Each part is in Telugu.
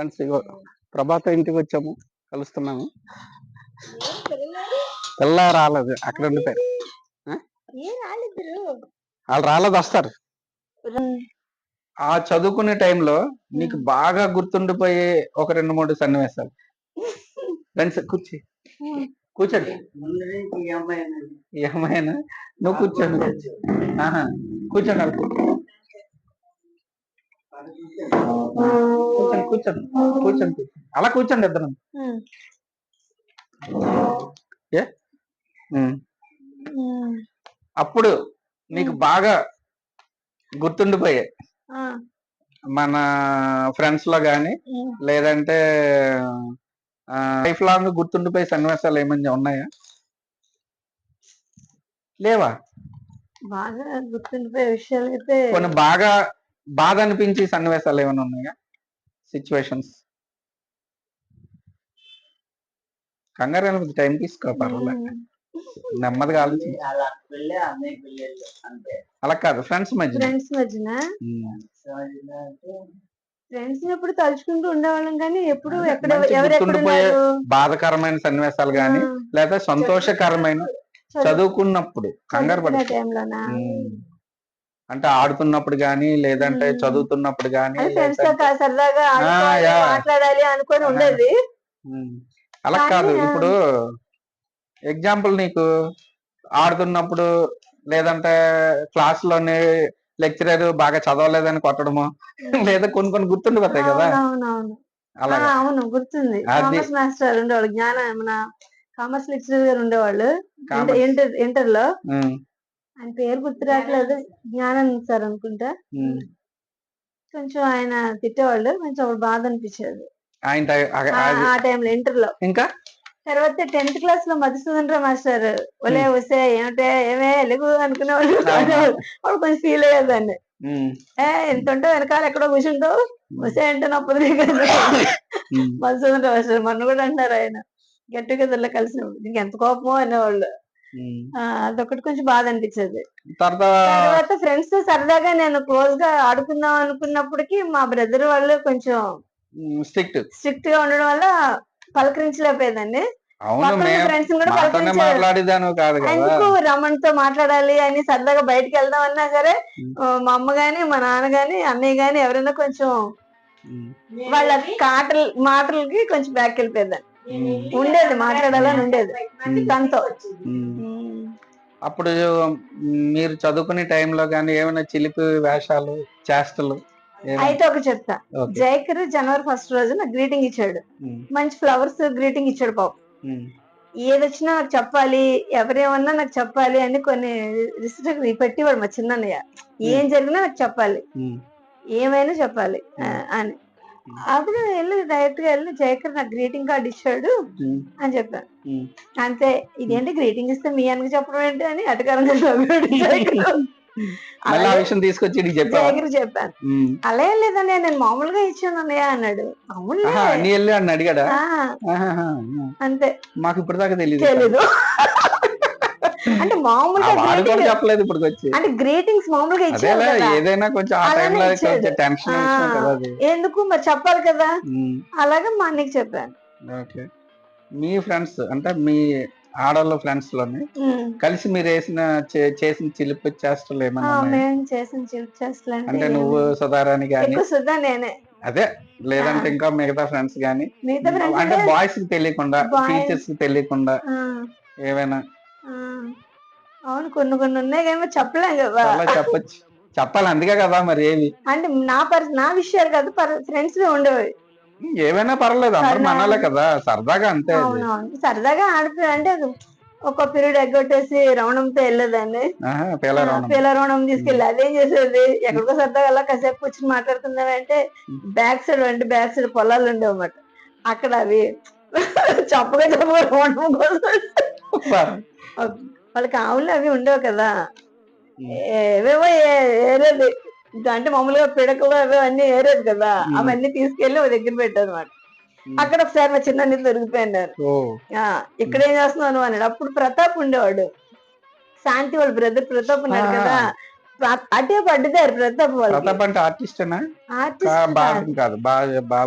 ఫ్రెండ్స్ ఇగో ప్రభాత ఇంటికి వచ్చాము, కలుస్తున్నాము. పిల్ల రాలేదు, అక్కడ ఉండిపోయారు. వాళ్ళు రాలేదు, వస్తారు. ఆ చదువుకునే టైంలో నీకు బాగా గుర్తుండిపోయే ఒక 2-3 సన్నివేశాలు. ఫ్రెండ్స్ కూర్చోండి. ఈ అమ్మాయినా నువ్వు కూర్చోండి. కూర్చోండి వాళ్ళు కూర్చోండి కూర్చోండి అలా కూర్చోండి ఇద్దరు. అప్పుడు నీకు బాగా గుర్తుండిపోయే మన ఫ్రెండ్స్ లో గాని లేదంటే లైఫ్ లాంగ్ గుర్తుండిపోయే సన్నివేశాలు ఏమన్నా ఉన్నాయా? లేవా? బాగా గుర్తుండిపోయే విషయాలు అయితే కొన్ని బాగా బాధ అనిపించే సన్నివేశాలు ఏమైనా ఉన్నాయా? సిచ్యువేషన్స్. కంగారు టైం తీసుకో, పర్వాలేదు, నెమ్మదిగా ఆలోచించి. అలా కాదు, ఫ్రెండ్స్ మధ్య ఫ్రెండ్స్ ఎప్పుడు తలుచుకుంటూ ఉండేవాళ్ళం, కానీ ఎప్పుడు గుర్తుండిపోయే బాధకరమైన సన్నివేశాలు గాని లేదా సంతోషకరమైన చదువుకున్నప్పుడు కంగారు పడే టైంలోనా, అంటే ఆడుతున్నప్పుడు గాని లేదంటే చదువుతున్నప్పుడు గాని సరదాగా మాట్లాడాలి అనుకొని ఉండేది. అలా కాదు, ఇప్పుడు ఎగ్జాంపుల్ నీకు ఆడుతున్నప్పుడు లేదంటే క్లాస్ లోనే లెక్చరర్ బాగా చదవలేదని కొట్టడము లేదా కొన్ని గుర్తుండిపోతాయి కదా. అవును, గుర్తుంది. కామర్స్ మాస్టర్ ఉండేవాళ్ళు, మన కామర్స్ లెక్చరర్ గారు ఉండేవాళ్ళు ఇంటర్ లో. ఆయన పేరు గుర్తు రావట్లేదు, జ్ఞానానంద సార్ అనుకుంటా. కొంచెం ఆయన తిట్టేవాళ్ళు, కొంచెం బాధ అనిపించేది ఆ టైంలో ఇంటర్ లో. ఇంకా తర్వాత 10th క్లాస్ లో మధుసూదన్ రావు మాస్టర్ ఒలే వస్తే ఏమిటే ఏమే ఎలుగు అనుకునేవాళ్ళు. వాడు కొంచెం ఫీల్ అయ్యేదాన్ని, ఎంత ఉంటావు వెనకాల ఎక్కడో కూర్చుంటావు, వస్తే అంటే నా పొద్దు. మధుసూదన్ రావు మాస్టర్ మొన్న కూడా అంటారు, ఆయన గెట్ టుగెదర్ లో కలిసినప్పుడు నీకు ఎంత కోపమో అనేవాళ్ళు. అదొకటి కొంచెం బాధ అనిపించేది. తర్వాత ఫ్రెండ్స్ తో సరదాగా నేను క్లోజ్ గా ఆడుకుందాం అనుకున్నప్పటికీ మా బ్రదర్ వాళ్ళు కొంచెం స్ట్రిక్ట్ గా ఉండడం వల్ల పలకరించలేకపోయేదాన్ని. ఫ్రెండ్స్ కూడా ఎందుకు రమణ్తో మాట్లాడాలి అని సరదాగా బయటకు వెళ్దాం అన్నా సరే మా అమ్మ గాని మా నాన్న గాని అన్నయ్య గాని ఎవరైనా కొంచెం వాళ్ళ మాటలకి కొంచెం బ్యాక్ వెళ్ళిపోయేదాన్ని. ఉండేది, మాట్లాడాలని ఉండేది తనతో. అప్పుడు మీరు చదువుకునే టైంలో కానీ ఏమైనా చిలిపి వేషాలు చేష్టలు? అయితే ఒక చెప్తా. జైకర్ జనవరి 1st రోజు నాకు గ్రీటింగ్ ఇచ్చాడు, మంచి ఫ్లవర్స్ గ్రీటింగ్ ఇచ్చాడు. పాపం ఏదొచ్చినా నాకు చెప్పాలి, ఎవరేమన్నా నాకు చెప్పాలి అని కొన్ని రిస్ట్రిక్ట్ పెట్టేవాడు మా చిన్నయ్య. ఏం జరిగినా నాకు చెప్పాలి, ఏమైనా చెప్పాలి అని. అప్పుడు డైరెక్ట్ గా వెళ్ళి జైకర్ నాకు గ్రీటింగ్ కార్డు ఇచ్చాడు అని చెప్పాను. అంతే, ఇదేంటి గ్రీటింగ్ ఇస్తే మీ అన్నకి చెప్పడం ఏంటి అని అటకారంగా తీసుకొచ్చి జైకర్ చెప్పాను. అలా ఏం లేదన్నయ్య, నేను మామూలుగా ఇచ్చాను అన్నయ్య అన్నాడు. మామూలుగా అడిగాడా? అంతే, మాకు ఇప్పుడు దాకా తెలీదు. అంటే మామూలుగా చెప్పలేదు ఇప్పుడు వచ్చి, అంటే గ్రీటింగ్స్ మామూలుగా ఇచ్చారు ఏదైనా కొంచెం ఎందుకు మరి చెప్పాలి కదా, అలాగే మా అన్నకి చెప్పాను. మీ ఫ్రెండ్స్ అంటే మీ ఆడవాళ్ళ ఫ్రెండ్స్ లోని కలిసి మీరు చేసిన చిలిపి చేష్టలు ఏమన్నా? చేసిన చిలిపి చేష్టలు అంటే నువ్వు సుధారాని గాని, నేనే అదే లేదంటే ఇంకా మిగతా ఫ్రెండ్స్ గాని, అంటే బాయ్స్ కి తెలియకుండా టీచర్స్ కి తెలియకుండా ఏమైనా? అవును, కొన్ని ఉన్నాయి కానీ చెప్పలేం కదా. చెప్పచ్చు, చెప్పాలి, అందుకే కదా మరి. ఏవి అంటే నా విషయాలు కాదు, ఫ్రెండ్స్ ఉండేవి. ఏమైనా పర్లేదు, అందరూ మనాలే కదా, సరదాగా అంతే. సరదాగా ఆడుతుంది అంటే ఒక పీరియడ్ ఎగ్గొట్టేసి రవణంతో వెళ్ళేదాన్ని. రవణం తీసుకెళ్ళి అదేం చేసేది, ఎక్కడికో సరదాగా అలా కాసేపు కూర్చొని మాట్లాడుకుందామంటే బ్యాక్ సైడ్ పొలాలు ఉండేవన్నమాట. అక్కడ అవి చెప్పగా రవణం కోసం వాళ్ళకి ఆవులు అవి ఉండేవి కదా, ఏవేవో ఏరేది. అంటే మామూలుగా పిడకలు అవి అన్ని ఏరేది కదా, అవన్నీ తీసుకెళ్లి ఒక దగ్గర పెట్టారు అనమాట. అక్కడ ఒకసారి మా చిన్న దొరికిపోయాను. ఇక్కడ ఏం చేస్తున్నాను అన్నాడు. అప్పుడు ప్రతాప్ ఉండేవాడు, శాంతి వాళ్ళ బ్రదర్ ప్రతాప్ ఉన్నాడు కదా, అటే పడ్డారు ప్రతాప్ వాళ్ళు. ప్రతాప్ అంటే ఆర్టిస్టేనా? ఆర్టిస్ట్ కాదు,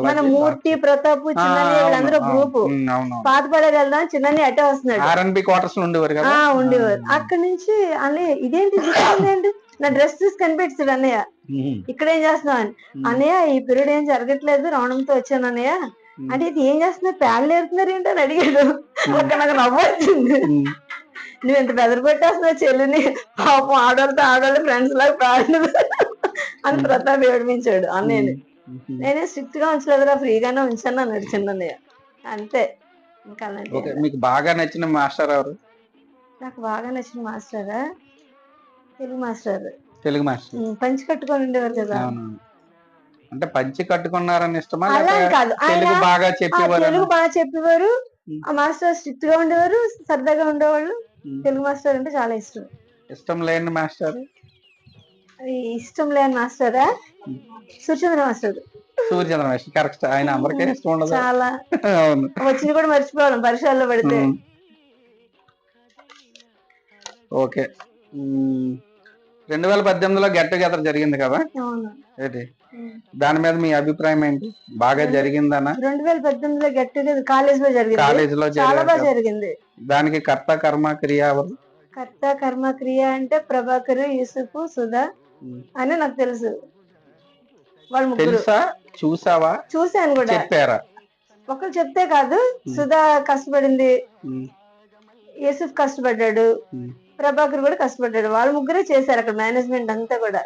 మన మూర్తి, ప్రతాప్, చిన్నని వీళ్ళందరూ గ్రూప్. పాత పడగలదా చిన్నని అటే వస్తున్నాడు. R&B క్వార్టర్స్ లో ఉండేవారు కదా. ఉండేవారు. అక్కడి నుంచి అన్నయ్య ఇదేంటి నా డ్రెస్ చూసి కనిపెట్టాడు అన్నయ్య. ఇక్కడ ఏం చేస్తున్నావు అని. అన్నయ్య ఈ పీరియడ్ ఏం జరగట్లేదు, రావడంతో వచ్చాను అన్నయ్య అంటే. ఇది ఏం చేస్తున్నారు, ప్యాడ్లు ఏరుతున్నారు ఏంటి అని అడిగాడు. అక్కడ నాకు నవ్వు వచ్చింది. నువ్వు ఎంత బెదరు పెట్టేస్తున్నావు చెల్లిని, పాపం ఆడవాళ్ళు ఫ్రెండ్స్ లాగా ప్యాడ్లు అని ప్రతాప్ ఏడిపించాడు అన్నయ్యని. నేనే స్ట్రిక్ట్ గా ఉంచలేదురా, ఫ్రీగానే ఉంచాను అన్నాడు చిన్నయ్య. అంతే. ఇంకా మీకు బాగా నచ్చిన మాస్టర్ ఎవరు? నాకు బాగా నచ్చిన మాస్టరా తెలుగు మాస్టర్. తెలుగు మాస్టర్ పంచి కట్టుకొని ఉండేవారు కదా. అంటే పంచి కట్టుకున్నారని ఇష్టమా? అలా కాదు, తెలుగు బాగా చెప్పేవారు. తెలుగు బాగా చెప్పేవారు. ఆ మాస్టర్ స్ట్రిక్ట్ గా ఉండేవారు, సరదాగా ఉండేవాళ్ళు. తెలుగు మాస్టర్ అంటే చాలా ఇష్టం. ఇష్టం లేని మాస్టర్? ఇష్టం లేని మాస్టరా Suryachandra master. Suryachandra master correct. ఆయన అందరికీ ఇష్టం ఉండదు. చాలా వచ్చింది కూడా మర్చిపోవడం పరీక్షల్లో పడితే. ఓకే. 2018లో గెట్ టుగెదర్ జరిగింది కదా, ఏంటి దాని మీద మీ అభిప్రాయం ఏంటి? బాగా జరిగిందనా? 2018లో గెట్ టుగెదర్ కాలేజ్ లో చాలా బాగా జరిగింది. దానికి కర్త కర్మ క్రియ ఎవరు? కర్త కర్మ క్రియ అంటే ప్రభాకర్, యూసుఫ్, సుధా అని నాకు తెలుసు. వాళ్ళు ముగ్గురు. చూసావా? చూసాను కూడా. చెప్పారా? ఒకరు చెప్తే కాదు, సుధా కష్టపడింది, యూసుఫ్ కష్టపడ్డాడు, ప్రభాకర్ కూడా కష్టపడ్డాడు. వాళ్ళు ముగ్గురే చేశారు అక్కడ మేనేజ్మెంట్ అంతా కూడా.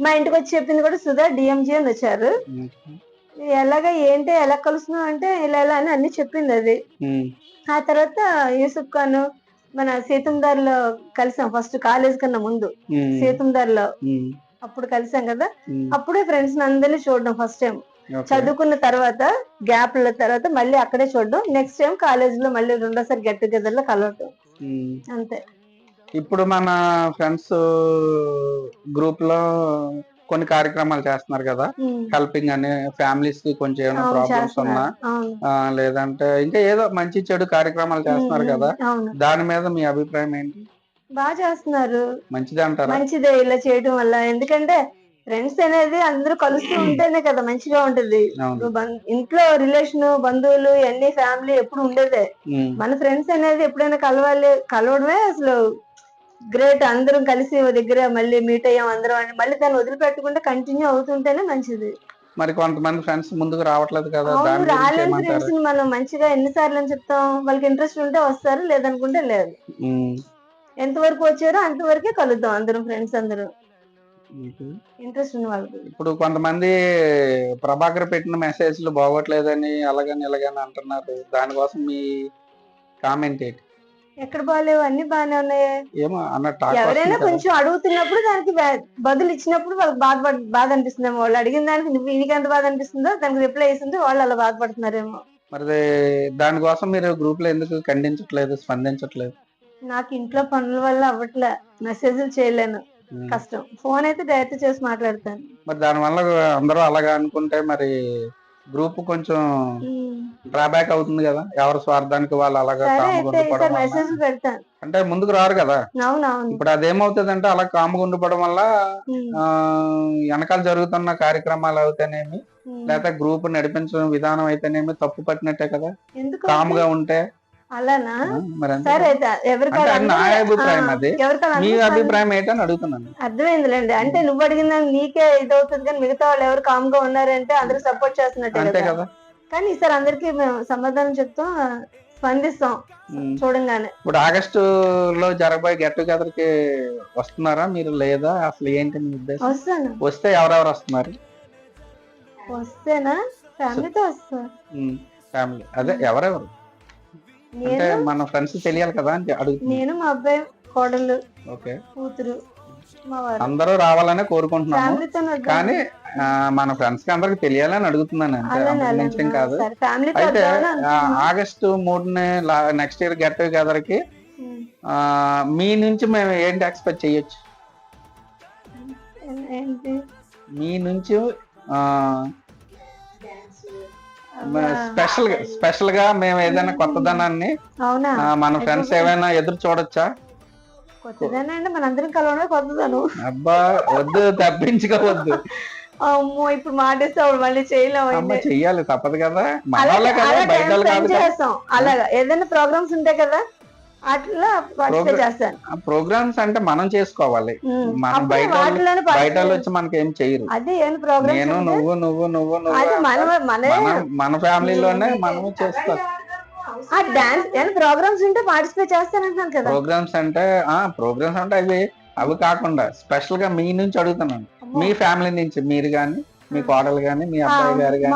మా ఇంటికి వచ్చి చెప్పింది కూడా సుధా, డిఎంజీ అని వచ్చారు. ఎలాగా ఏంటి ఎలా కలుస్తున్నావు అంటే ఇలా ఎలా అని అన్ని చెప్పింది అది. ఆ తర్వాత యూసుఫ్ ఖాన్ మన సీతందార్లో కలిసాం ఫస్ట్, కాలేజ్ కన్నా ముందు సీతందార్లో అప్పుడు కలిసాం కదా. అప్పుడే ఫ్రెండ్స్ అందరినీ చూడడం ఫస్ట్ టైం. చదువుకున్న తర్వాత గ్యాప్ల తర్వాత మళ్ళీ అక్కడే చూడడం. నెక్స్ట్ టైం కాలేజ్ లో మళ్ళీ రెండోసారి గెట్ టుగెదర్ లో కలవటం. అంతే. ఇప్పుడు మన ఫ్రెండ్స్ గ్రూప్ లో కొన్ని కార్యక్రమాలు చేస్తున్నారు కదా, హెల్పింగ్ అని, ఫ్యామిలీస్ కి కొంచెం ఏమైనా ప్రాబ్లమ్స్ ఉన్నా లేదంటే ఇంకా ఏదో మంచి చెడు కార్యక్రమాలు చేస్తున్నారు కదా, దాని మీద మీ అభిప్రాయం ఏంటి? బాగా చేస్తున్నారు. మంచిదే అంటారా? మంచిదే ఇలా చేయడం వల్ల. ఎందుకంటే ఫ్రెండ్స్ అనేది అందరూ కలుస్తూ ఉంటేనే కదా మంచిగా ఉంటుంది. ఇంట్లో రిలేషన్, బంధువులు, అన్ని ఫ్యామిలీ ఎప్పుడు ఉండేదే. మన ఫ్రెండ్స్ అనేది ఎప్పుడైనా కలవడమే అసలు గ్రేట్. అందరం కలిసి దగ్గర మళ్ళీ మీట్ అయ్యాం అందరం అని మళ్ళీ దాన్ని వదిలిపెట్టకుండా కంటిన్యూ అవుతుంటేనే మంచిది. మరి కొంతమంది ఫ్రెండ్స్ ముందుకు రావట్లేదు కదా. రాలేని ఫ్రెండ్స్ మనం మంచిగా ఎన్నిసార్లు అని చెప్తాం. వాళ్ళకి ఇంట్రెస్ట్ ఉంటే వస్తారు, లేదనుకుంటే లేదు. ఎంతవరకు వచ్చారో అంతవరకే కలుద్దాం అందరం ఫ్రెండ్స్ అందరూ, ఇంట్రెస్ట్ ఉన్న వాళ్ళకి. ఇప్పుడు కొంతమంది ప్రభాకర్ పెట్టిన మెసేజ్లు బాగోట్లేదని అలాగని ఇలాగని అంటున్నారు. దానికోసం మీ కామెంట్ ఏంటి? ఎక్కడ బాగాలేవు, అన్ని బాగానే ఉన్నాయి. ఏమో అన్నట్టు ఎవరైనా కొంచెం అడుగుతున్నప్పుడు దానికి బదులు ఇచ్చినప్పుడు వాళ్ళకి బాధ అనిపిస్తుంది. వాళ్ళు అడిగిన దానికి నీకు ఎంత బాధ అనిపిస్తుందో దానికి రిప్లై ఇస్తుంటే వాళ్ళు అలా బాధపడుతున్నారేమో. మరి దానికోసం మీరు గ్రూప్ లో ఎందుకు ఖండించట్లేదు, స్పందించట్లేదు? నాకు ఇంట్లో పనుల వల్ల అవ్వట్లే, మెసేజ్లు చేయలేను, కష్టం. ఫోన్ అయితే డైరెక్ట్ చేసి మాట్లాడతాను. మరి దానివల్ల అందరూ అలాగా అనుకుంటే మరి గ్రూప్ కొంచెం డ్రాబ్యాక్ అవుతుంది కదా. ఎవరి స్వార్థానికి వాళ్ళు అలాగా మెసేజ్ పెడతాను అంటే ముందుకు రారు కదా. అవునవును. ఇప్పుడు అదేమవుతుంది అంటే అలా కాముగా ఉండిపోవడం వల్ల వెనకాల జరుగుతున్న కార్యక్రమాలు అయితేనేమి, లేకపోతే గ్రూప్ నడిపించడం విధానం అయితేనేమి తప్పు పట్టినట్టే కదా. కాముగా ఉంటే అలానా? సరే, నా అభిప్రాయం అది. మీ అభిప్రాయం ఏంటని అడుగుతున్నాను. అర్థమైందిలేండి. అంటే నువ్వు అడిగిన నీకే ఇదవుతుంది కానీ మిగతా వాళ్ళు ఎవరు కామ్గా ఉన్నారంటే అందరూ సపోర్ట్ చేస్తున్నట్టే కదా. కానీ ఈసారి అందరికి మేము సమాధానం చెప్తాం, స్పందిస్తాం చూడంగానే. ఇప్పుడు ఆగస్టు లో జరగబోయే గెట్ టుగెదర్ కి వస్తున్నారా మీరు లేదా అసలు ఏంటి మీ ఉద్దేశం? వస్తాను. వస్తే ఎవరెవరు వస్తున్నారు? వస్తేనా ఫ్యామిలీతో వస్తారు. ఫ్యామిలీ అదే ఎవరెవరు అంటే మన ఫ్రెండ్స్ తెలియాలి కదా అని అడుగుతున్నా. నేను, మా అబ్బాయి, కోడలు, కూతురు, మా వారు అందరూ రావాలని కోరుకుంటున్నాను. కానీ మన ఫ్రెండ్స్ కి అందరికి తెలియాలని అడుగుతున్నాను అంతే, కాదు. అయితే ఆగస్టు 3ని నెక్స్ట్ ఇయర్ గెట్ టుగెదర్ కి మీ నుంచి మేము ఏంటి ఎక్స్పెక్ట్ చేయొచ్చు? మీ నుంచి స్పెషల్ గా మేము ఏదైనా కొత్తదనాన్ని మన ఫ్రెండ్స్ ఏమైనా ఎదురు చూడొచ్చా? కొత్తదేనండి, మనందరం కలవడమే కొత్తదను. అబ్బా వద్దు, తప్పించుకోవద్దు. అమ్మో ఇప్పుడు మాటేస్తే మళ్ళీ చేయలేము. చెయ్యాలి, తప్పదు కదా, చేస్తాం. అలాగా ఏదైనా ప్రోగ్రామ్స్ ఉంటాయి కదా, అట్లా పార్టిసిపేట్ చేస్తాను. ప్రోగ్రామ్స్ అంటే మనం చేసుకోవాలి, మనం బయట వచ్చి మనకి ఏం చేయరు. అదే ఏమైనా ప్రోగ్రామ్స్ నేను నువ్వు నువ్వు నువ్వు నువ్వు మన ఫ్యామిలీలోనే మనము చేసుకోవాలి. డాన్స్ ఏమైనా ప్రోగ్రామ్స్ ఉంటే పార్టిసిపేట్ చేస్తానంటున్నాను కదా. ప్రోగ్రామ్స్ అంటే అవి కాకుండా స్పెషల్ గా మీ నుంచి అడుగుతున్నాను, మీ ఫ్యామిలీ నుంచి మీరు గాని, మీ కోడలు గాని, మీ అబ్బాయి గారు గాని,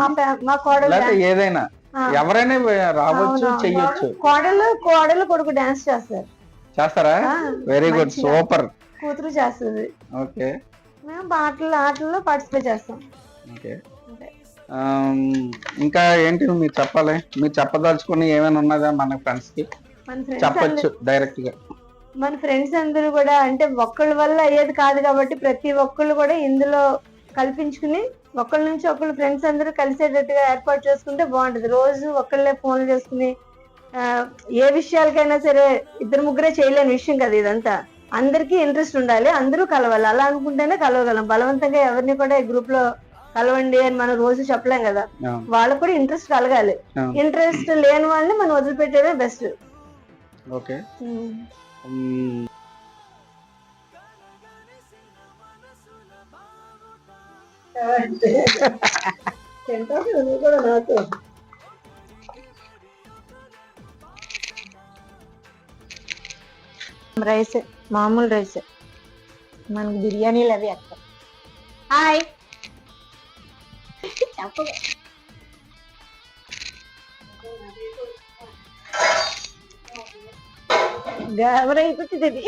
ఏదైనా ఎవరైనా రావచ్చు, చెయ్యొచ్చు. కోడలు కొడుకు డాన్స్ చేస్తారా? Very good, super. కూతురు చేస్తుంది. ఓకే, మేము ఆటల్లో పార్టిసిపేట్ చేస్తాం. ఓకే, ఇంకా ఏంటి మీరు చెప్పాలి? మీరు చెప్పదలుచుకుని ఏమైనా ఉన్నదా మన ఫ్రెండ్స్ కి? చెప్పచ్చు డైరెక్ట్ గా. మన ఫ్రెండ్స్ అందరూ కూడా అంటే ఒక్కళ్ళ వల్ల అయ్యేది కాదు కాబట్టి ప్రతి ఒక్కళ్ళు కూడా ఇందులో కల్పించుకుని ఒకళ్ళ నుంచి ఒకళ్ళు ఫ్రెండ్స్ అందరూ కలిసేటట్టుగా ఏర్పాటు చేసుకుంటే బాగుంటది. రోజు ఒకళ్ళే ఫోన్లు చేసుకుని ఏ విషయాలకైనా సరే ఇద్దరు ముగ్గురే చేయలేని విషయం కదా ఇదంతా. అందరికీ ఇంట్రెస్ట్ ఉండాలి, అందరూ కలవాలి. అలా అనుకుంటేనే కలవగలం. బలవంతంగా ఎవరిని కూడా ఈ గ్రూప్ లో కలవండి అని మనం రోజు చెప్పలేం కదా. వాళ్ళకు కూడా ఇంట్రెస్ట్ కలగాలి. ఇంట్రెస్ట్ లేని వాళ్ళని మనం వదిలిపెట్టేదే బెస్ట్. ఓకే, రైస్ మామూలు రైస్, మనకు బిర్యానీలు అవి అక్క. హాయ్ చెప్పగా గాబరైపోతుంది.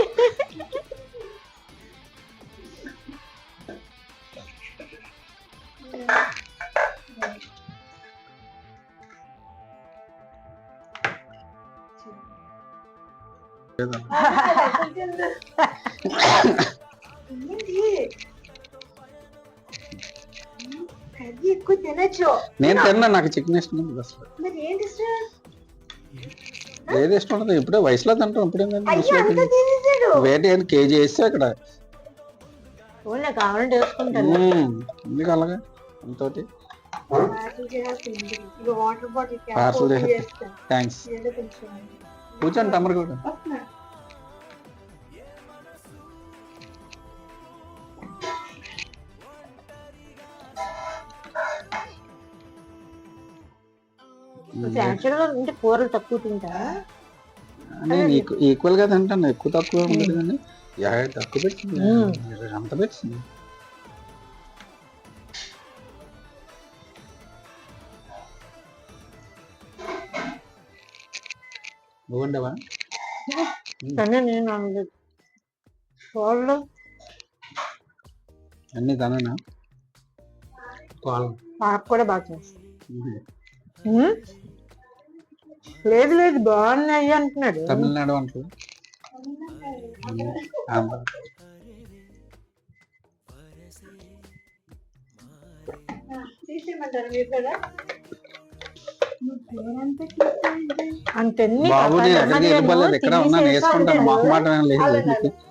ఎక్కువ తినచ్చు. నేను తిన్నా, నాకు చికెన్ ఇష్టం. ఏది ఇష్టం ఉండదు, ఇప్పుడే వయసులో తింటాం. ఇప్పుడు వేటి కేజీ వేస్తే అక్కడ కావాలంటే ఎందుకు అలాగా అంతోటి. Parcel thanks. కూర్చోండి తమరు కూడా. కూరలు తక్కువ తింటారా? నేను ఈక్వల్ గా తింటాను, ఎక్కువ తక్కువ ఉండదు. కానీ తక్కువ పెట్టింది, అంత పెట్టింది. బాగుండవా? అన్ని తననా? పాప కూడా బాగా చేస్తాను. లేదు లేదు బాగున్నాయి అంటున్నాడు. తమిళనాడు అంటారు.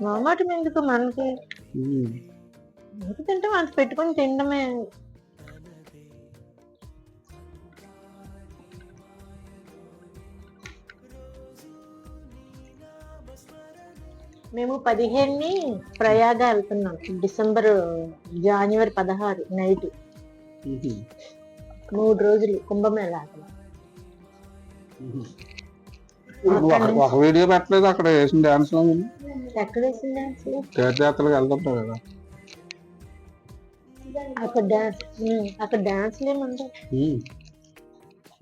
మొహమాటం ఎందుకు మనకి, తింటే మనకి పెట్టుకొని తినడమే. మేము 15 ప్రయాగ వెళ్తున్నాం. జనవరి 16 నైట్ 3 రోజులు కుంభమేళా. ఒక వీడియో పెట్టలేదు అక్కడ వేసిన డాన్స్ లో. ఎక్కడ వేసిన డాన్స్? తీర్థయాత్రలకు వెళ్తుంటారు కదా అక్కడ డాన్స్ లేమంటే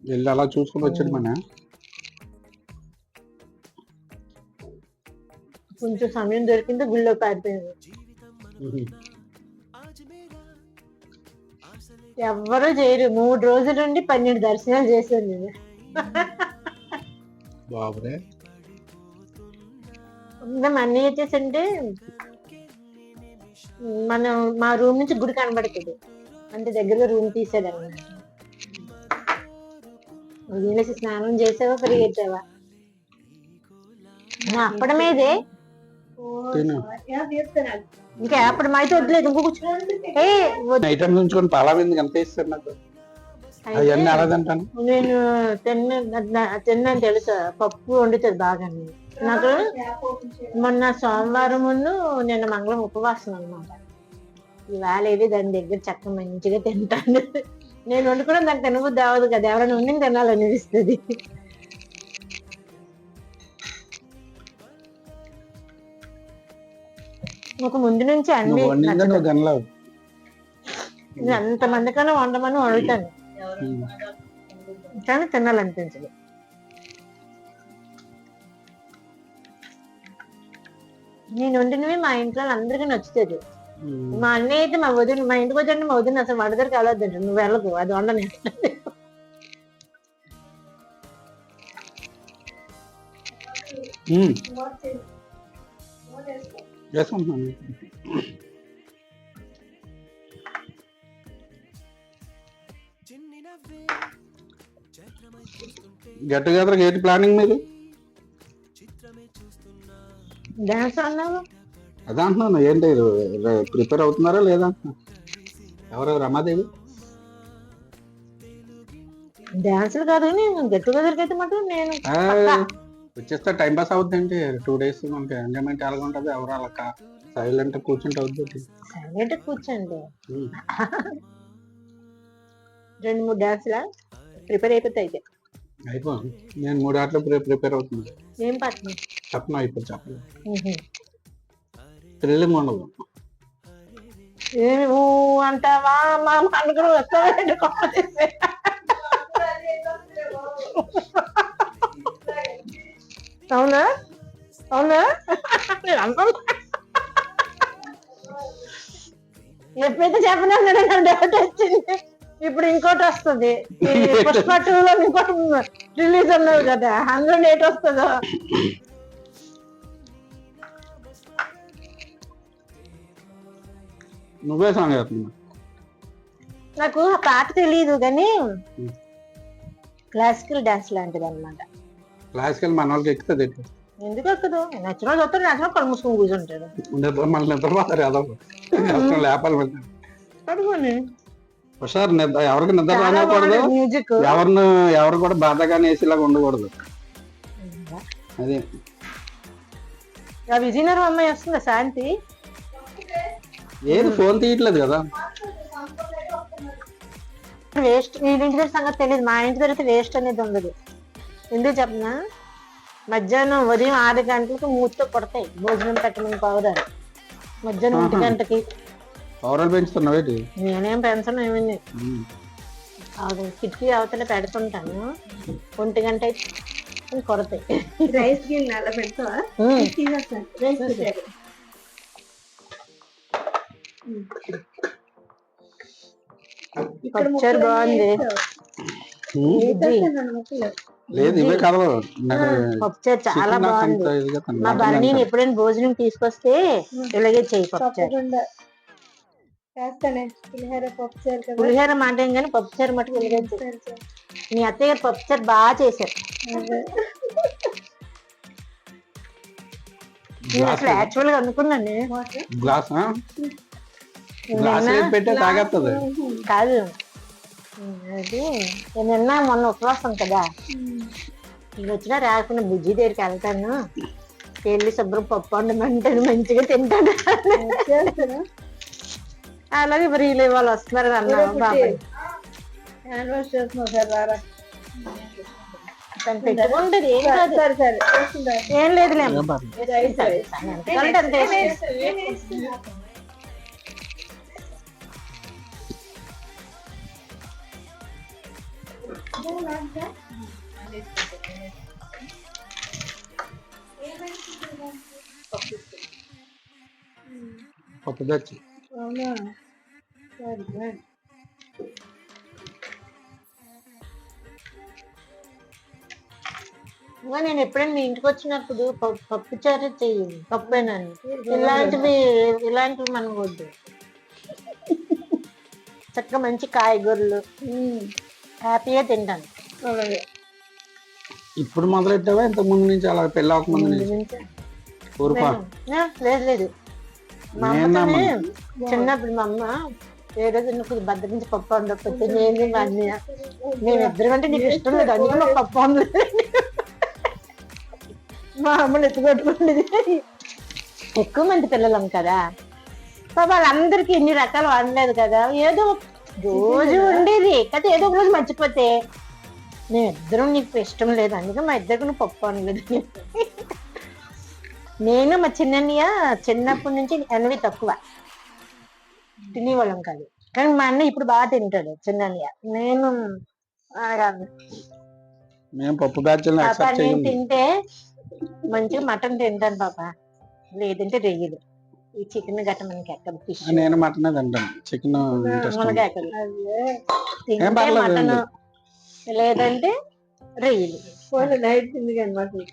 వెళ్ళి అలా చూసుకుని వచ్చాడు. మన కొంచెం సమయం దొరికిందో గుళ్ళో పారిపోయాము. ఎవ్వరూ చేయరు. 3 రోజుల నుండి 12 దర్శనాలు చేశాను నేను. అన్నీ వచ్చేసంటే మనం మా రూమ్ నుంచి గుడి కనబడుతుంది, అంటే దగ్గరలో రూమ్ తీసాడు అన్నమాట. వదిలేసి స్నానం చేసావా, పరిగెత్తావా? అప్పడమేదే తిను. ఇంకా అప్పుడు అయితే వద్దులేదు ఇంకో ఐటమ్స్ ఉంచుకొని పలావ్ ఎందుకు ఎంత ఇస్తారు నాకు? అవన్నీ అలా తింటాను నేను తిన్నాను తెలుసా, పప్పు వండుతుంది బాగా. నాకు మొన్న సోమవారం నిన్న మంగళం ఉపవాసం అన్నమాట. ఈవేళ ఏది దాని దగ్గర చక్కగా మంచిగా తింటాను. నేను వండుకోవడం నాకు తినబుద్ధి అవ్వదు కదా, ఎవరైనా వండి తినాలనిపిస్తుంది. ఒక ముందు నుంచి అన్ని ఎంతమంది కన్నా వండమని వండుతాను, కానీ తినాలనిపించదు. నేను వండినవి మా ఇంట్లో అందరికీ నచ్చుతుంది. మా అన్నయ్య అయితే మా ఇంటికి వచ్చాక మా వదిన అసలు వాడి దగ్గరికి వెళ్ళొద్దంట, నువ్వు వెళ్ళకు అది వండని. గెట్ టుగెదర్ ఏంటి ప్లానింగ్ మీరు? డాన్స్ అన్నావు అదే అంటున్నాను, ఏంటి ప్రిపేర్ అవుతున్నారా లేదా? ఎవరు రమాదేవి? డాన్సులు కాదు కానీ గెట్ టుగెదర్కి అయితే మాత్రం నేను వచ్చేస్తే టైం పాస్ అవుద్ది అండి. 2 days మనకి ఎంజాయ్మెంట్ ఎలాగ ఉంటుంది, ఎవరు అలా సైలెంట్ కూర్చుంటే అవుద్ది. సైలెంట్ కూర్చోండి, 2-3 డాన్స్లా ప్రిపేర్ అయిపోతే అయితే అయిపోయింది. నేను 3 ఆటలు ప్రిపేర్ అవుతుంది. ఏం పాట చెప్పను అయిపోయి చెప్పలేదు, థ్రిల్లింగ్ ఉండదు. అంటావా మా అనుకుని వస్తానండి. అవునా అవునా ఎప్పుడైతే చెప్పినాను డౌట్ వచ్చింది. ఇప్పుడు ఇంకోటి వస్తుంది, పుష్ప 2లో ఇంకోటి రిలీజ్ అన్నది కదా, అందులో డేట్ వస్తుందో. నువ్వే సాంగ్ చేస్తున్నా. నాకు ఆ పాట తెలియదు కానీ క్లాసికల్ డాన్స్ లాంటిది అనమాట. క్లాసికల్ మన వాళ్ళకి ఎక్కుతుంది. ఎందుకు ఎక్కదు? నచ్చిన చూస్తాడు, నచ్చిన కళ్ళు మూసుకొని కూర్చుంటాడు. మన నిద్రపోతారు ఏదో లేపాలి పడుకోండి. హుషారు నిద్ర, ఎవరికి నిద్ర రానివ్వకూడదు, మ్యూజిక్ ఎవరు కూడా బాధగానే వేసేలాగా ఉండకూడదు. అదే ఆ విజయనగరం అమ్మాయి వస్తుందా శాంతి? ఏది ఫోన్ తీయట్లేదు కదా. వేస్ట్ మీ ఇంటి దగ్గర సంగతి తెలియదు, మా ఇంటి దగ్గర వేస్ట్ అనేది ఉండదు. ఎందుకు చెప్పనా, మధ్యాహ్నం ఉదయం 6 గంటలకు మూతితో కొడతాయి భోజనం పెట్టమని పౌరాలు. మధ్యాహ్నం 1 గంటకి పౌరాలు పెంచుతున్నావేటి? నేనేం పెంచను ఏమైంది, కిటికీ అవతల పెడుతుంటాను. 1 గంట అయితే కొడతాయి. రైస్ గిన్నె అలా పెడతావా? పచ్చడి బాగుంది. లేదు ఇవే కదలు, పప్పుచారు చాలా బాగుంది. మా బర్నీని ఎప్పుడైనా భోజనం తీసుకొస్తే ఇలాగే చెయ్యి పప్పుచారు. పులిహోర మాట ఏం కానీ పప్పుచారు మటుకు ఇలాగే. మీ అత్తయ్య గారు పప్పుచారు బాగా చేశారు. నేను అసలు యాక్చువల్ గా అనుకున్నాను కాదు, అది నిన్న మొన్న ఉపవాసం కదా, నేను వచ్చినా రాకుండా బుజ్జి దగ్గరికి వెళ్తాను, వెళ్ళి శుభ్రం పప్పు వండమంటాను, మంచిగా తింటాను. అలాగే మరి వాళ్ళు వస్తున్నారు అన్నా బాబాయ్ పెట్టుకుంటది. ఏం కాదు, ఏం లేదులేమో. పప్పు దచ్చి నేను ఎప్పుడైనా మీ ఇంటికి వచ్చినప్పుడు పప్పు చారు చెయ్యి, పప్పేనాను. ఇలాంటివి మనం వద్దు. చక్కగా మంచి కాయగూరలు హ్యాపీగా తింటాను. ఇప్పుడు మొదలెట్టావా ఇంతకు ముందు నుంచి? అలా పెళ్ళి అవ్వక ముందు నుంచి లేదు లేదు, మా అమ్మతోనే చిన్నప్పుడు మా అమ్మ ఏ రోజు కొంచెం బద్దకించి పప్పు అందకపోతే నేను మేమిద్దరం అంటే నీకు ఇష్టం లేదు అందుకే మాకు పప్పు అందలేదు మా అమ్మని ఎత్తుకొట్టుకుండేది. ఎక్కువ మంది పిల్లలం కదా, వాళ్ళందరికీ ఇన్ని రకాలు వండలేదు కదా, ఏదో రోజు ఉండేది కదా, ఏదో ఒక రోజు మర్చిపోతే మేమిద్దరం నీకు ఇష్టం లేదు అందుకే మా ఇద్దరికి నువ్వు పప్పు అనలేదు. నేను మా చిన్నయ్య చిన్నప్పటి నుంచి ఎనవి తక్కువ తినేవాళ్ళం కాదు, కానీ మా అన్న ఇప్పుడు బాగా తింటాడు చిన్నయ్య. నేను నేను తింటే మంచిగా మటన్ తింటాను పాప, లేదంటే రొయ్యలు. ఈ చికెన్ గట్ట మనకి ఎక్కడ ఫిష్, నేను మటన్ తింటాను, చికెన్ తింటే మటన్ లేదంటే రొయ్యలు. నైట్ తింది కానీ మటన్,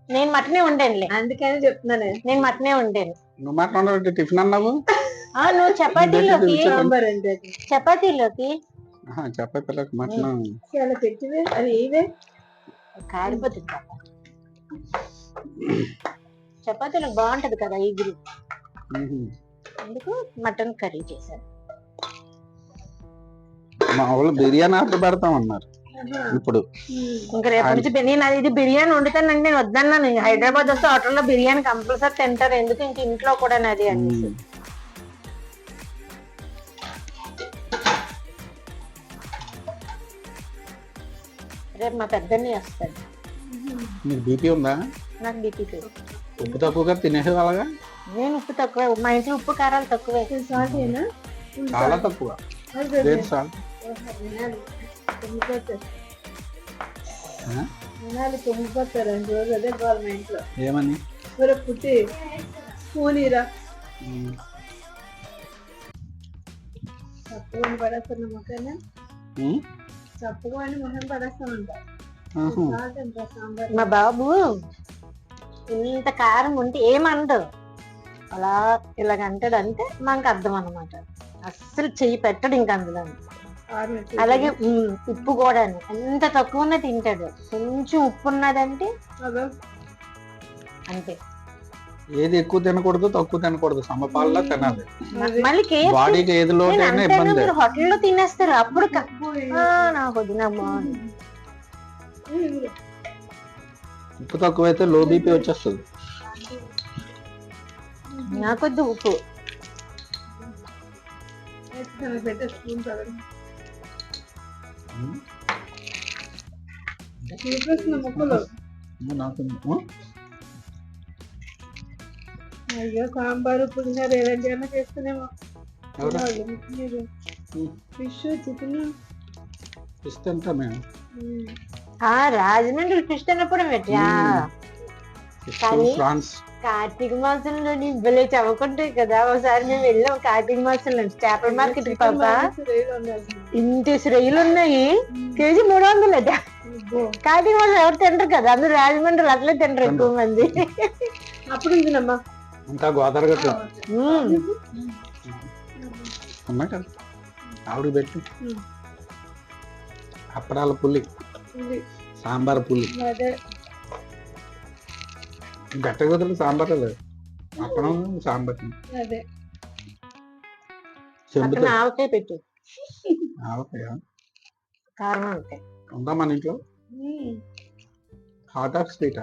నేను మటనే వండానులే అందుకని చెప్తున్నాను, నేను మటనే వండాను. నువ్వు మటన్ టిఫిన్ అన్నావు, నువ్వు చపాతీలోకి చపాతీలోకి చపాతీలోకి మటన్ చాలా పెట్టివే అది ఏవే కాడిపోతుంది పాప. చపాతీలకు బాగుంటది కదా ఈగురు, అందుకు మటన్ కర్రీ చేశాను. మా వాళ్ళు బిర్యానీ ఆర్డర్ పెడతామన్నారు ఇప్పుడు, ఇంకా రేపు నుంచి నేను ఇది బిర్యానీ వండుతానండి, నేను వద్దన్నాను. హైదరాబాద్ వస్తే హోటల్లో బిర్యానీ కంపల్సరీ తింటారు, ఎందుకు ఇంక ఇంట్లో కూడా అది అనేసి. రేపు మా పెద్దన్ని వస్తాడు. నీకు బీపీ ఉందా? నాకు బీపీ ఉప్పు తక్కువగా తినేసే వాళ్ళగా, నేను ఉప్పు తక్కువ, మా ఇంట్లో ఉప్పు కారాలు తక్కువే, చాలా తక్కువ. తుమ్మిపోతారు రోజు అదే గవర్నమెంట్ లో ఏమని పుట్టి పూనీరా చప్పుకొని పడేస్తున్న మొక్కనే చప్పుకొని మొహం పడేస్తామంట. మా బాబు ఇంత కారం ఉంటే ఏమండు, అలా ఇలాగంటాడు అంటే మాకు అర్థం అన్నమాట. అస్సలు చెయ్యి పెట్టడు ఇంక అందులో. అలాగే ఉప్పు కూడా ఎంత తక్కువనే తింటాడు, కొంచెం ఉప్పు ఉన్నదంటే అంతే. ఏది ఎక్కువ తినకూడదు తక్కువ తినకూడదు, సమపాలలో తినాలి. మళ్ళీ మీరు హోటల్లో తినేస్తారు, అప్పుడు నాకు వదినమ్మా. ఉప్పు తక్కువైతే లో బీపీ వచ్చేస్తుంది. నాకొద్దు ఉప్పు. అయ్యో సాంబారు పులిహోర ఏదైనా చేస్తేనేమో ఫిష్ చికెన్ ఫిష్ తింటాం మేము. రాజమండ్రి ఫిష్ తిన్నప్పుడు పెట్టా, కార్తీక మాసంలో ఇవ్వలే చవకుంటాయి కదా. ఒకసారి మేము వెళ్ళాం కార్తీక మాసంలో చేపల మార్కెట్ కి పాప, ఇంటి రొయ్యలు ఉన్నాయి, కేజీ 300 అట. కార్తీక మాసం ఎవరు తింటారు కదా, అందరూ రాజమండ్రి అట్లే తింటారు ఎక్కువ మంది. అప్పుడు ఉందినమ్మా ఇంకా గోదావరి గట్ల ఆవిడ పెట్టి అప్పడాల పుల్లి, సాంబార్ పుల్లి, గట్టగా సాంబార్ లేదు, అప్పడం సాంబార్. ఆవకాయ పెట్టు, ఆవకాయ కారం ఆవకాయ ఉందా మన ఇంట్లో? హాట్ ఆఫ్ స్వీట్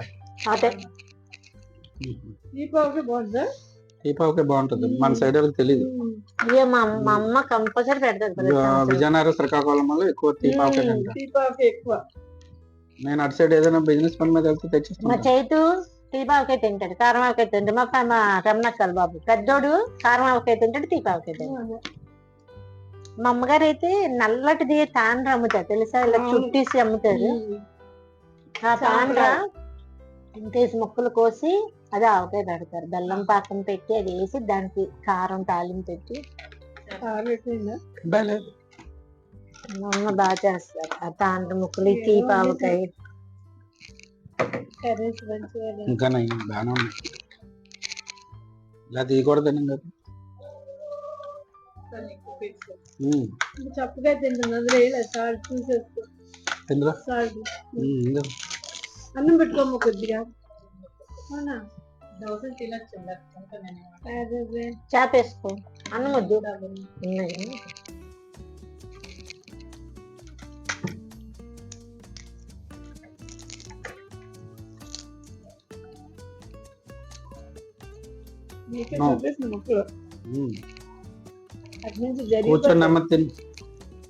దీపావళి బాగుంటది, మన సైడ్ వాళ్ళకి తెలియదు. మా అమ్మ కంపల్సరీ పెడతారు. విజయనగరం శ్రీకాకుళం వల్ల ఎక్కువ దీపావళి ఎక్కువ. నేను అటు సైడ్ ఏదైనా బిజినెస్ పని మీద వెళ్తే తెచ్చిస్తాను. మా చైతు దీపావళికాయ తింటాడు, కారం ఆవకాయ తింటాడు. మా రమణక్కలు బాబు పెద్దోడు కారం ఆవకాయ తింటాడు, దీపావళికాయ తింటాడు. మా అమ్మగారు అయితే నల్లటిది తాండ్ర అమ్ముతారు తెలుసా, ఇలా చుట్టేసి అమ్ముతారు. ఆ తాండ్ర ఇంతేసి ముక్కలు కోసి అది ఆవకాయ పెడతారు, బెల్లం పాకం పెట్టి అది వేసి దానికి కారం తాలింపు పెట్టి మా అమ్మ బాగా చేస్తారు. ఆ తాండ్ర ముక్కలు, తీపి ఆవకాయ ఇంకా బాగానే ఉన్నాయి. ఇలా తీయకూడదు కదా, చప్పగా తింటున్నా. అన్నం పెట్టుకోమ్మ కొద్దిగా, చేప వేసుకో అన్నం వద్దు ఉన్నాయి.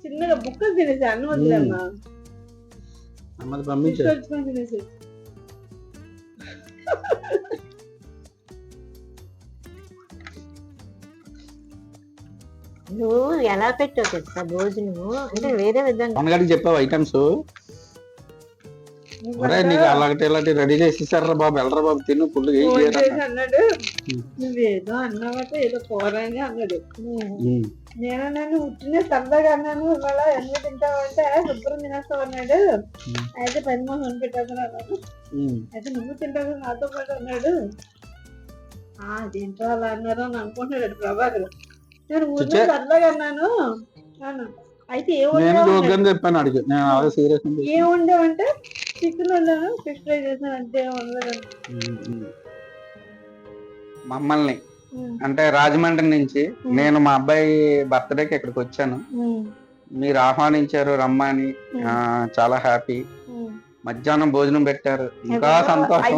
చిన్నగా బుక్కలు తినేసి అన్నం వద్దులేమ్మా తినేసి. నువ్వు ఎలా పెట్టావు తెలుసా భోజనము అంటే వేరే విధంగా చెప్పావు ఐటమ్స్ నీకు అలాంటి ఇలాంటి రెడీ చేసేసారా బాబు, వెళ్ళరా బాబు తిను ఫుల్ అన్నాడు. నువ్వేదో అన్నావట ఏదో కూరని అన్నాడు. నేను ఉట్టినే సరదాగా అన్నాను. ఇవాళ ఎందుకు తింటావంటే శుభ్రం తినేస్తావు అన్నాడు. అయితే 10 మంది వండుకుంటాను అన్నాడు. అయితే నువ్వు తింటావు నాతో పాటు అన్నాడు. దీంట్లో అలా అన్నారు అని అనుకుంటున్నాడు ప్రభాకర్. నేను ఊరిలో సరదాగా అన్నాను. అయితే ఏముండేవంటే చికెన్ వండాను, ఫిష్ ఫ్రై చేసాను అంతే. మమ్మల్ని అంటే రాజమండ్రి నుంచి నేను మా అబ్బాయి బర్త్డేకి ఇక్కడికి వచ్చాను. మీరు ఆహ్వానించారు రమ్మని, చాలా హ్యాపీ. మధ్యాహ్నం భోజనం పెట్టారు, ఇంకా సంతోషం.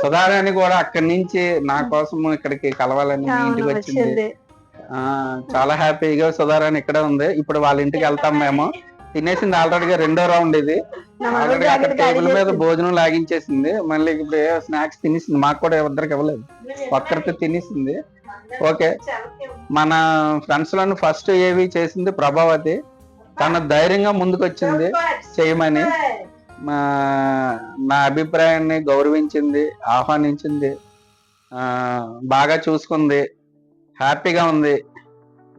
సుధారాణి కూడా అక్కడి నుంచి నా కోసం ఇక్కడికి కలవాలని మీ ఇంటికి వచ్చింది. చాలా హ్యాపీగా సుధారాణి ఇక్కడే ఉంది. ఇప్పుడు వాళ్ళ ఇంటికి వెళ్తాం మేము. తినేసింది ఆల్రెడీగా 2వ రౌండ్ ఇది. ఆల్రెడీ అక్కడ టేబుల్ మీద భోజనం లాగించేసింది. మళ్ళీ ఇప్పుడు స్నాక్స్ తినేసింది. మాకు కూడా ఇద్దరికి ఇవ్వలేదు, ఒక్కరికి తినేసింది. ఓకే, మన ఫ్రెండ్స్ లను ఫస్ట్ ఏవి చేసింది ప్రభావతి. తన ధైర్యంగా ముందుకు వచ్చింది చేయమని. నా అభిప్రాయాన్ని గౌరవించింది, ఆహ్వానించింది, బాగా చూసుకుంది, హ్యాపీగా ఉంది.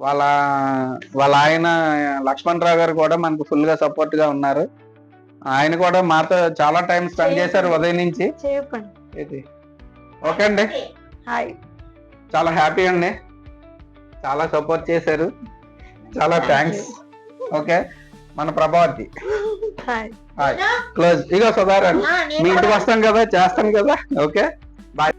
వాళ్ళ ఆయన లక్ష్మణరావు గారు కూడా మనకు ఫుల్ గా సపోర్ట్ గా ఉన్నారు. ఆయన కూడా మాతో చాలా టైం స్పెండ్ చేశారు ఉదయం నుంచి. ఓకే అండి, చాలా హ్యాపీ అండి, చాలా సపోర్ట్ చేశారు, చాలా థ్యాంక్స్. ఓకే, మన ప్రభావతి క్లోజ్. ఇగో సుధారాణి మీ ఇంటికి వస్తాం కదా, చేస్తాం కదా. Okay, bye.